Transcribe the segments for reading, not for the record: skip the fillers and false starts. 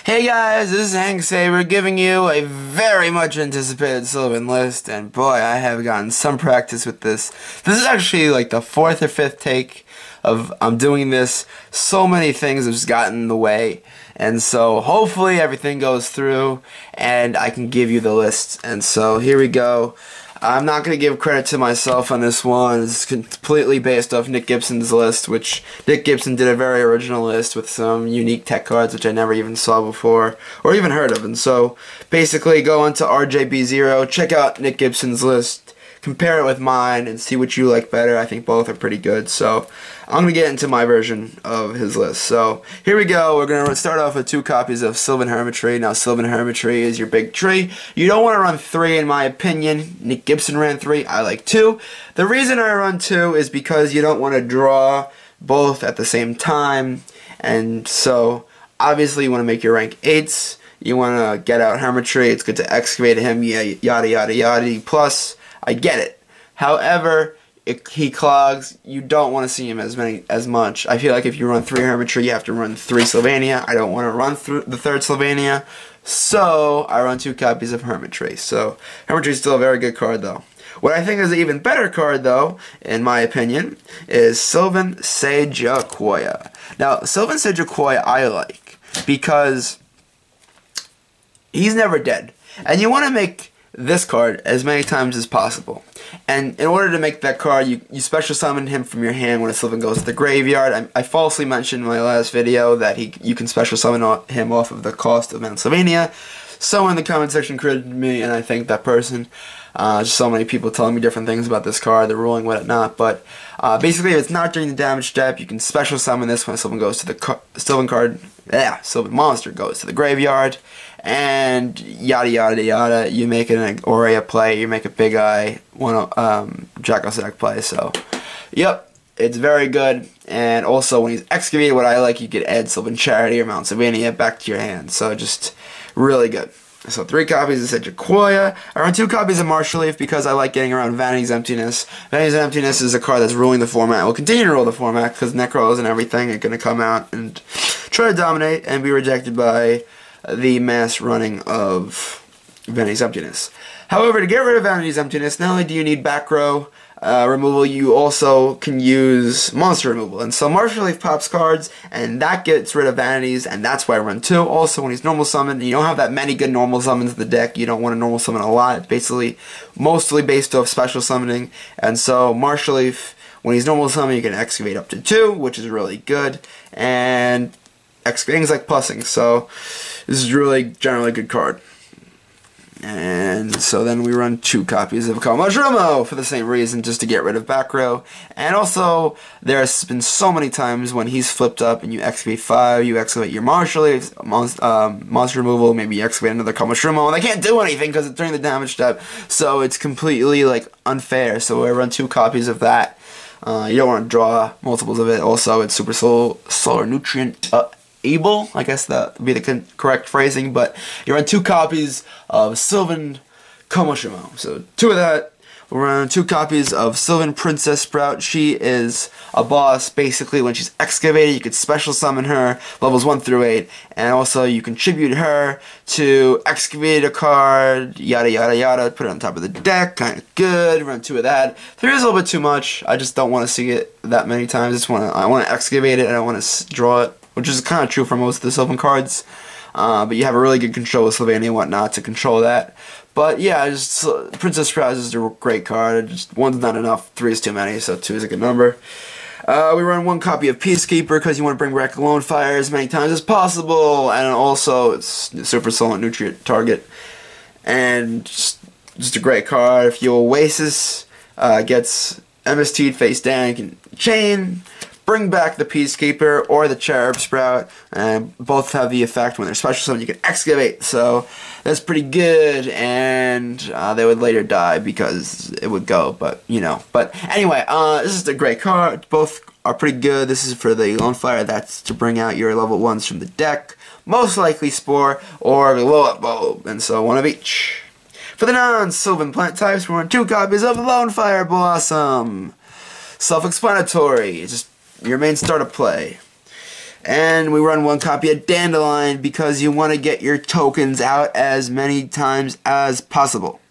Hey guys, this is Hank Saber giving you a very much anticipated Sylvan list, and boy, I have gotten some practice with this. This is actually like the fourth or fifth take of I'm doing this. So many things have just gotten in the way, and so hopefully everything goes through and I can give you the list. And so here we go. I'm not going to give credit to myself on this one. It's completely based off Nick Gibson's list, which Nick Gibson did a very original list with some unique tech cards which I never even saw before or even heard of. And so basically go onto RJB0, check out Nick Gibson's list, compare it with mine, and see what you like better. I think both are pretty good. So I'm going to get into my version of his list. So here we go. We're going to start off with 2 copies of Sylvan Hermitry. Now, Sylvan Hermitry is your big tree. You don't want to run 3 in my opinion. Nick Gibson ran 3. I like 2. The reason I run 2 is because you don't want to draw both at the same time. And so obviously you want to make your rank 8s. You want to get out Hermitry. It's good to excavate him. Yeah, yada yada yada. Plus, I get it. However, if he clogs, you don't want to see him as much. I feel like if you run 3 Hermitry, you have to run 3 Sylvania. I don't want to run through the 3rd Sylvania, so I run 2 copies of Hermitry. So Hermitry is still a very good card, though. What I think is an even better card, though, in my opinion, is Sylvan Sejaquoia. Now, Sylvan Sejaquoia I like because he's never dead, and you want to make this card as many times as possible. And in order to make that card, you special summon him from your hand when a Sylvan goes to the graveyard. I falsely mentioned in my last video that you can special summon him off of the cost of Mount Sylvania. Someone in the comment section credited me, and I thank that person. Just so many people telling me different things about this card, the ruling, whatnot. But basically, if it's not during the damage step, you can special summon this when a Sylvan goes to the Sylvan monster goes to the graveyard. And yada yada yada, you make an Aurea play, you make a Big Eye, Dracosac play, so, yep, it's very good. And also, when he's excavated, what I like, you could add Sylvan Charity or Mount Sylvania back to your hand, so just really good. So 3 copies of Sejaquoia. I run 2 copies of Martial Leaf because I like getting around Vanity's Emptiness. Vanity's Emptiness is a card that's ruling the format. It will continue to rule the format because Necros and everything are going to come out and try to dominate and be rejected by the mass running of Vanity's Emptiness. However, to get rid of Vanity's Emptiness, not only do you need back row removal, you also can use monster removal. And so Martial Leaf pops cards, and that gets rid of Vanities, and that's why I run 2. Also, when he's normal summoned, you don't have that many good normal summons in the deck. You don't want to normal summon a lot. It's basically mostly based off special summoning. And so Martial Leaf, when he's normal summoned, you can excavate up to 2, which is really good. And excavating's like plussing, so this is really generally a good card. And so then we run 2 copies of Kamashumo for the same reason, just to get rid of back row. And also, there's been so many times when he's flipped up and you excavate 5, you excavate your Martial Leaf, monster removal, maybe you excavate another Kamashumo, and they can't do anything because it's during the damage step. So it's completely like unfair. So I run 2 copies of that. You don't want to draw multiples of it. Also, it's super solar nutrient able, I guess that would be the correct phrasing, but you run 2 copies of Sylvan Kamashumo. So 2 of that. We'll run 2 copies of Sylvan Princess Sprout. She is a boss. Basically, when she's excavated, you could special summon her, levels 1 through 8, and also you contribute her to excavate a card, yada yada yada, put it on top of the deck, kind of good, run 2 of that. 3 is a little bit too much. I just don't want to see it that many times. I want to excavate it, and I want to draw it, which is kind of true for most of the Sylvan cards. But you have a really good control of Sylvania and whatnot to control that. But yeah, just Princess Sprout is a great card. Just 1's not enough, 3 is too many, so 2 is a good number. We run 1 copy of Peacekeeper because you want to bring back Lone Fire as many times as possible, and also it's super solid nutrient target. And just a great card. If you Oasis gets MST'd face down, you can chain, bring back the Peacekeeper or the Cherub Sprout, and both have the effect when they're special summon you can excavate, so that's pretty good, and they would later die because it would go, but you know. But anyway, this is a great card. Both are pretty good. This is for the Lone Fire, that's to bring out your level 1s from the deck, most likely Spore or Glow-Up Bulb, and so 1 of each. For the non-Sylvan plant types, we run 2 copies of Lone Fire Blossom. Self-explanatory, just your main starter play. And we run one copy of Dandelion because you want to get your tokens out as many times as possible.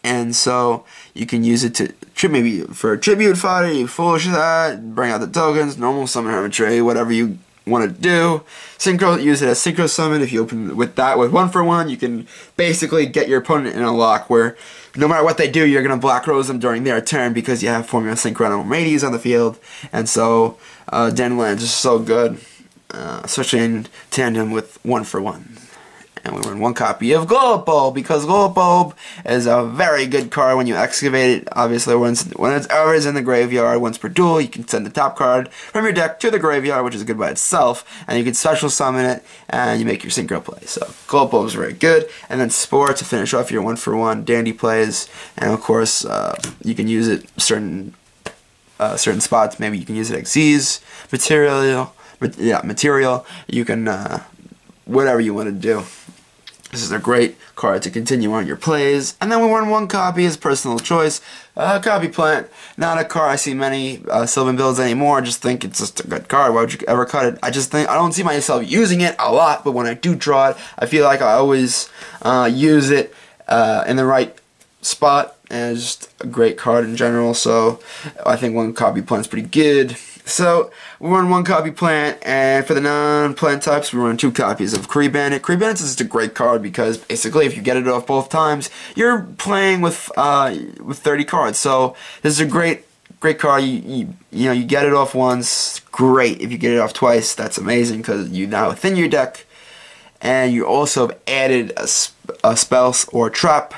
And so you can use it to maybe for a tribute fodder, you foolish that, bring out the tokens, normal summon Hermitry, whatever you want to do. Synchro, use it as synchro summon. If you open with that with 1-for-1, you can basically get your opponent in a lock where no matter what they do, you're going to Black Rose them during their turn because you have Formula Synchro and Radies on the field. And so Dandelion is just so good, especially in tandem with 1-for-1. And we run one copy of Glow-Up Bulb because Glow-Up Bulb is a very good card when you excavate it. Obviously, when it's always in the graveyard, once per duel, you can send the top card from your deck to the graveyard, which is good by itself, and you can special summon it, and you make your synchro play. So Glow-Up Bulb is very good. And then Spore to finish off your 1-for-1 dandy plays, and of course, you can use it certain spots. Maybe you can use it like Z's material. You can whatever you want to do. This is a great card to continue on your plays. And then we run one copy as personal choice. Copy Plant, not a card I see many Sylvan builds anymore. I just think it's just a good card. Why would you ever cut it? I don't see myself using it a lot, but when I do draw it, I feel like I always use it in the right spot. And it's just a great card in general, so I think one copy Plant is pretty good. So we run one copy Plant, and for the non-plant types, we run 2 copies of Kree Bandit. Kree Bandit is just a great card because basically, if you get it off both times, you're playing with 30 cards. So this is a great card. You know, you get it off once, great. If you get it off twice, that's amazing because you now within your deck, and you also have added a spell or trap,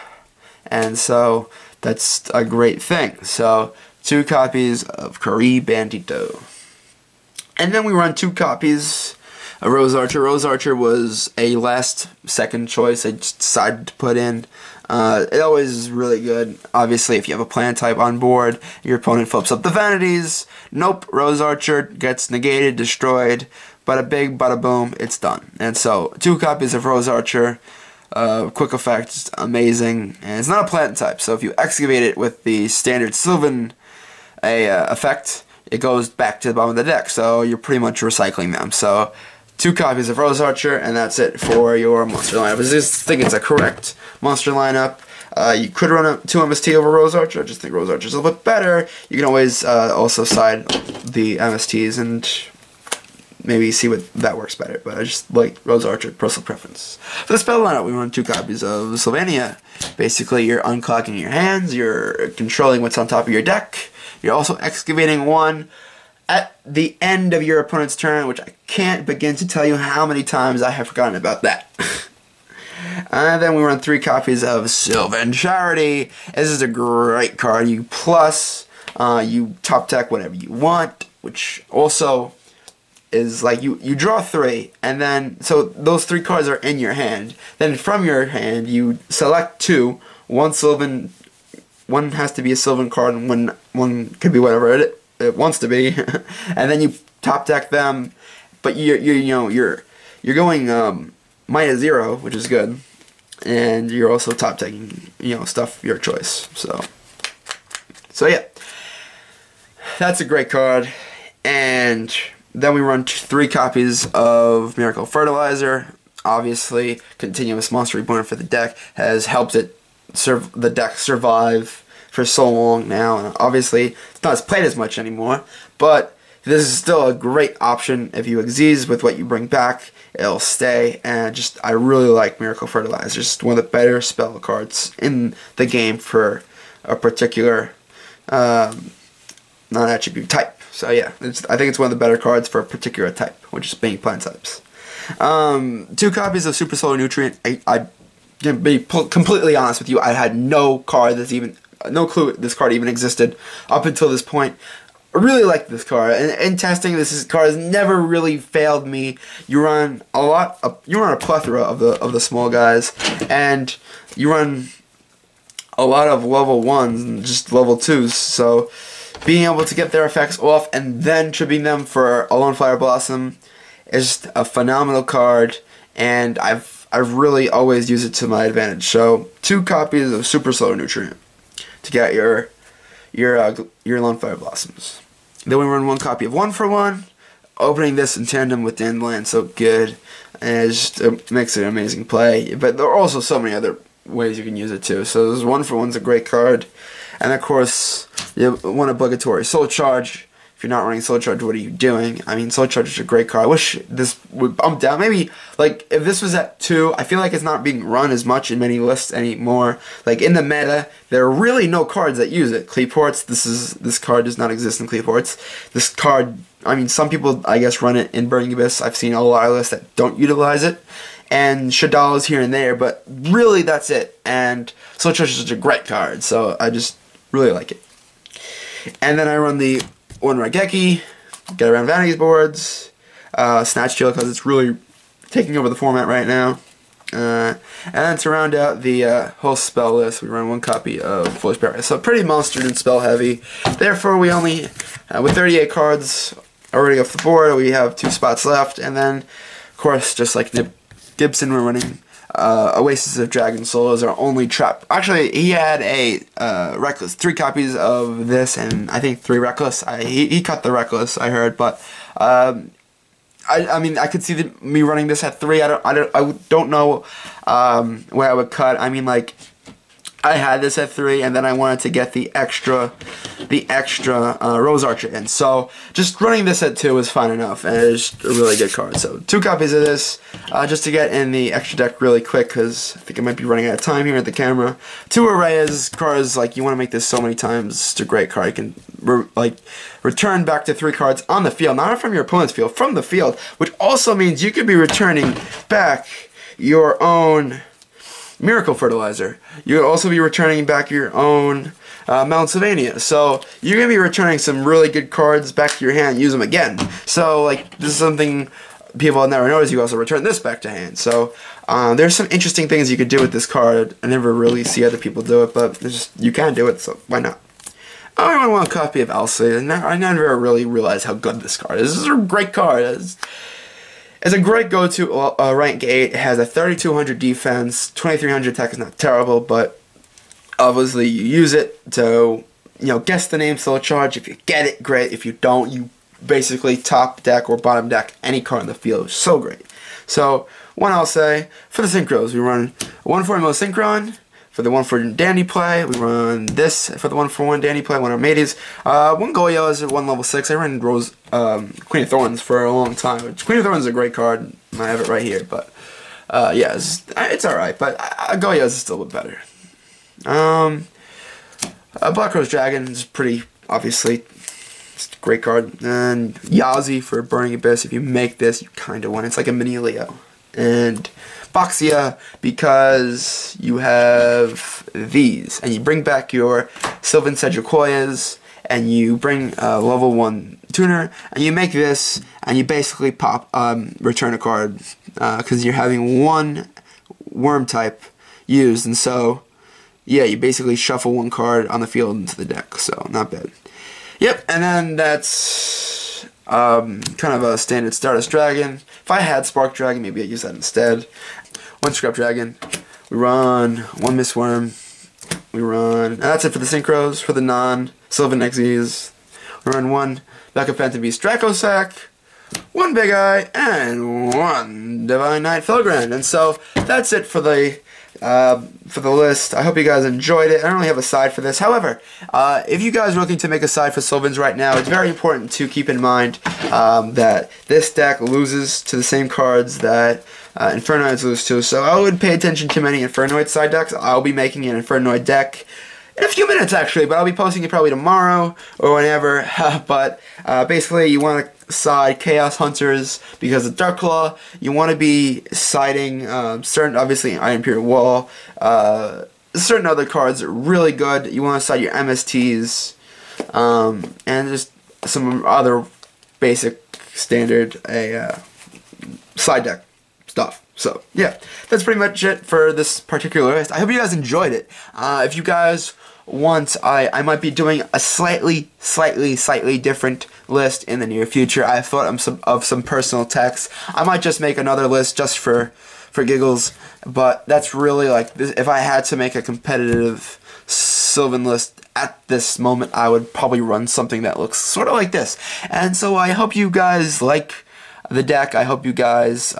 and so that's a great thing. So 2 copies of Kree Bandito. And then we run 2 copies of Rose Archer. Rose Archer was a last-second choice I just decided to put in. It always is really good. Obviously, if you have a plant type on board, your opponent flips up the vanities. Nope, Rose Archer gets negated, destroyed. Bada big, bada boom, it's done. And so, 2 copies of Rose Archer. Quick effect, amazing. And it's not a plant type, so if you excavate it with the standard Sylvan effect, it goes back to the bottom of the deck, so you're pretty much recycling them. So 2 copies of Rose Archer, and that's it for your monster lineup. I just think it's a correct monster lineup. You could run 2 MST over Rose Archer. I just think Rose Archer is a little bit better. You can always also side the MSTs and maybe see what that works better, but I just like Rose Archer, personal preference. For the spell lineup, we run 2 copies of Sylvania. Basically, you're unclogging your hands, you're controlling what's on top of your deck, you're also excavating 1 at the end of your opponent's turn, which I can't begin to tell you how many times I have forgotten about that. And then we run 3 copies of Sylvan Charity. This is a great card. You plus, you top deck whatever you want, which also is like you draw 3, and then so those 3 cards are in your hand. Then from your hand you select 2. One Sylvan, one has to be a Sylvan card, and one could be whatever it wants to be. And then you top deck them, but you're going -0, which is good, and you're also top decking stuff your choice. So yeah, that's a great card. And then we run 3 copies of Miracle Fertilizer. Obviously, continuous monster reborn for the deck has helped the deck survive for so long now. And obviously, it's not as played as much anymore, but this is still a great option. If you Xyz with what you bring back, it'll stay. And I really like Miracle Fertilizer. It's just one of the better spell cards in the game for a particular non-attribute type. So yeah, I think it's one of the better cards for a particular type, which is being plant types. 2 copies of Super Solar Nutrient. I to be completely honest with you, I had no clue this card even existed up until this point. I really like this card, and in testing, this card has never really failed me. You run a plethora of the small guys, and you run a lot of level 1s and just level 2s. So being able to get their effects off and then tripping them for a Lone Flower Blossom is just a phenomenal card, and I've really always used it to my advantage. So 2 copies of Super Solar Nutrient to get your Lone Flower Blossoms. Then we run 1 copy of 1-for-1. opening this in tandem with Dandelion so good, and it makes it an amazing play. But there are also so many other ways you can use it too. So this 1-for-1's a great card, and of course you have one obligatory Soul Charge. If you're not running Soul Charge, what are you doing? I mean, Soul Charge is a great card. I wish this would bump down. Maybe, like, if this was at 2, I feel like it's not being run as much in many lists anymore. Like, in the meta, there are really no cards that use it. Cleaports, this card does not exist in Cleaports. This card, I mean, some people, I guess, run it in Burning Abyss. I've seen a lot of lists that don't utilize it. And Shaddoll's here and there, but really that's it. And Soul Charge is such a great card, so I just really like it. And then I run the 1 Raigeki, get around Vanity's boards, Snatch Steal because it's really taking over the format right now. And then to round out the whole spell list, we run 1 copy of Foolish Barrier. So pretty monstered and spell heavy. Therefore, we only, with 38 cards already off the board, we have 2 spots left. And then, of course, just like Gibson, we're running Oasis of Dragon Soul as our only trap. Actually, he had a Reckless, 3 copies of this, and I think 3 Reckless. He cut the Reckless, I heard, but I mean, I could see me running this at 3. I don't know where I would cut. I mean, like, I had this at 3, and then I wanted to get the extra Rose Archer in. So just running this at 2 is fine enough, and it's a really good card. So 2 copies of this, just to get in the extra deck really quick, because I think I might be running out of time here at the camera. 2 Arrays cards, like, you want to make this so many times. It's a great card. You can return back to 3 cards on the field, not from your opponent's field, from the field, which also means you could be returning back your own Miracle Fertilizer. You could also be returning back your own Mount Sylvania. So you're going to be returning some really good cards back to your hand and use them again. So, like, this is something people have never noticed. You also return this back to hand. So there's some interesting things you could do with this card. I never really see other people do it, but you can do it, so why not? I only want a copy of Alcid, and I never really realized how good this card is. This is a great card. It's a great go-to rank 8. It has a 3200 defense, 2300 attack is not terrible, but obviously you use it to, guess the name Soul Charge. If you get it, great. If you don't, you basically top deck or bottom deck any card in the field. It's so great. So, one I'll say, for the Synchros, we run 1/4 Synchron. For the 1/4 Dandy play, we run this. For the 1/1 Dandy play, 1 Armades. 1 Goyo is at 1 level 6. I ran Queen of Thorns for a long time. Queen of Thorns is a great card. I have it right here, but yeah, it's alright. But Goyo is still a bit better. Black Rose Dragon is pretty, obviously, it's a great card. And Yazi for Burning Abyss. If you make this, you kind of win. It's like a mini Leo. And Boxia, because you have these, and you bring back your Sylvan Sejukoyas, and you bring a level 1 tuner, and you make this, and you basically return a card, because you're having 1 worm type used, and so, yeah, you basically shuffle 1 card on the field into the deck, so not bad. Yep, and then that's kind of a standard Stardust Dragon. If I had Spark Dragon, maybe I'd use that instead. 1 Scrap Dragon. We run 1 Mistworm. We run, and that's it for the Synchros. For the non-Sylvan Xyz, we run 1 Becca Phantom Beast Dracosac, 1 Big Eye, and 1 Divine Knight Filgrand. And so that's it for the list. I hope you guys enjoyed it. I don't really have a side for this. However, if you guys are looking to make a side for Sylvans right now, it's very important to keep in mind that this deck loses to the same cards that Infernoids lose to. So I would pay attention to many Infernoid side decks. I'll be making an Infernoid deck in a few minutes, actually, but I'll be posting it probably tomorrow or whenever. But basically, you want to side Chaos Hunters because of Dark Claw. You want to be siding certain, obviously, Iron Imperial Wall. Certain other cards are really good. You want to side your MSTs and just some other basic standard side deck stuff. So, yeah, that's pretty much it for this particular list. I hope you guys enjoyed it. If you guys want, I might be doing a slightly different list in the near future. I thought of some personal texts. I might just make another list just for giggles, but that's really like, if I had to make a competitive Sylvan list at this moment, I would probably run something that looks sort of like this. And so I hope you guys like the deck. I hope you guys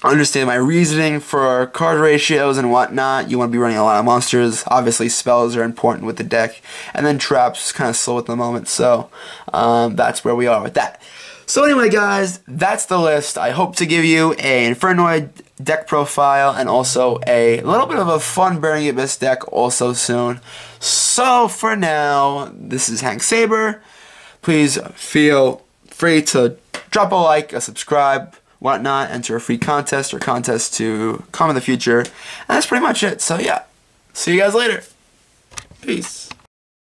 understand my reasoning for card ratios and whatnot. You want to be running a lot of monsters. Obviously, spells are important with the deck, and then traps kind of slow at the moment. So that's where we are with that. So anyway, guys, that's the list. I hope to give you a Infernoid deck profile and also a little bit of a fun Burning Abyss deck also soon. So for now, this is Hank Saber. Please feel free to drop a like, a subscribe, whatnot, enter a free contest or contest to come in the future. And that's pretty much it. So yeah, see you guys later. Peace.